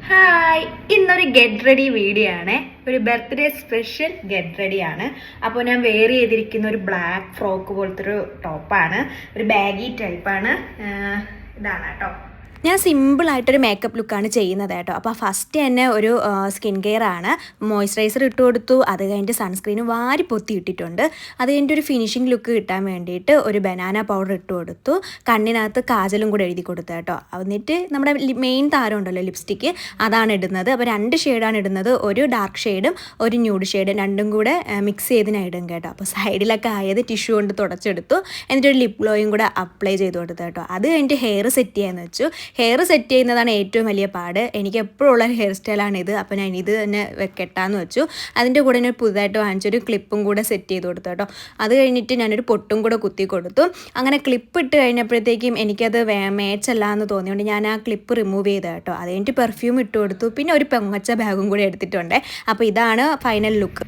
Hi, ഇന്നൊരു get ready video ആണ്. ഒരു ബർത്ത്ഡേ സ്പെഷ്യൽ ഗെറ്റ് റെഡി ആണ്. അപ്പോൾ ഞാൻ വെയർ ചെയ്തിരിക്കുന്ന ഒരു ബ്ലാക്ക് ഫ്രോക്ക് പോലത്തെ ഒരു ടോപ്പാണ്. ഒരു ബാഗി ടൈപ്പാണ്. ഇതാണ് കേട്ടോ. ഞാൻ സിമ്പിളായിട്ടൊരു മേക്കപ്പ് ലുക്കാണ് ചെയ്യുന്നത് കേട്ടോ. അപ്പോൾ ഫസ്റ്റ് തന്നെ ഒരു സ്കിൻ കെയർ ആണ്. മോയ്സ്ചറൈസർ ഇട്ട് കൊടുത്തു. അത് കഴിഞ്ഞിട്ട് സൺസ്ക്രീൻ വാരി പൊത്തി ഇട്ടിട്ടുണ്ട്. അത് കഴിഞ്ഞിട്ട് ഒരു ഫിനിഷിംഗ് ലുക്ക് കിട്ടാൻ വേണ്ടിയിട്ട് ഒരു ബനാന പൗഡർ ഇട്ട് കൊടുത്തു. കണ്ണിനകത്ത് കാജലും കൂടെ എഴുതി കൊടുത്തു കേട്ടോ. എന്നിട്ട് നമ്മുടെ മെയിൻ താരം ഉണ്ടല്ലോ ലിപ്സ്റ്റിക്ക്, അതാണ് ഇടുന്നത്. അപ്പോൾ 2 ഷെയ്ഡാണ് ഇടുന്നത്. ഒരു ഡാർക്ക് ഷെയ്ഡും ഒരു ന്യൂഡ് ഷെയ്ഡും, രണ്ടും കൂടെ മിക്സ് ചെയ്തിനാണ് ഇടും കേട്ടോ. അപ്പോൾ സൈഡിലൊക്കെ ആയത് ടിഷ്യൂ കൊണ്ട് തുടച്ചെടുത്തു. എന്നിട്ടൊരു ലിപ് ഗ്ലോയും കൂടെ അപ്ലൈ ചെയ്ത് കൊടുത്തു കേട്ടോ. അത് കഴിഞ്ഞിട്ട് ഹെയർ സെറ്റ് ചെയ്യാമെന്ന് വെച്ചു. ഹെയർ സെറ്റ് ചെയ്യുന്നതാണ് ഏറ്റവും വലിയ പാട്. എനിക്ക് എപ്പോഴും ഉള്ള ഹെയർ സ്റ്റൈലാണിത്. അപ്പോൾ ഞാൻ ഇത് തന്നെ കെട്ടാമെന്ന് വെച്ചു. അതിൻ്റെ കൂടെ ഞാൻ പുതുതായിട്ട് വാങ്ങിച്ചൊരു ക്ലിപ്പും കൂടെ സെറ്റ് ചെയ്ത് കൊടുത്തു കേട്ടോ. അത് കഴിഞ്ഞിട്ട് ഞാനൊരു പൊട്ടും കൂടെ കുത്തി കൊടുത്തു. അങ്ങനെ ക്ലിപ്പ് ഇട്ട് കഴിഞ്ഞപ്പോഴത്തേക്കും എനിക്കത് മാച്ചല്ല എന്ന് തോന്നിയുകൊണ്ട് ഞാൻ ആ ക്ലിപ്പ് റിമൂവ് ചെയ്ത് കേട്ടോ. അത് കഴിഞ്ഞിട്ട് പെർഫ്യൂം ഇട്ട് കൊടുത്തു. പിന്നെ ഒരു പെങ്ങച്ച ബാഗും കൂടെ എടുത്തിട്ടുണ്ട്. അപ്പോൾ ഇതാണ് ഫൈനൽ ലുക്ക്.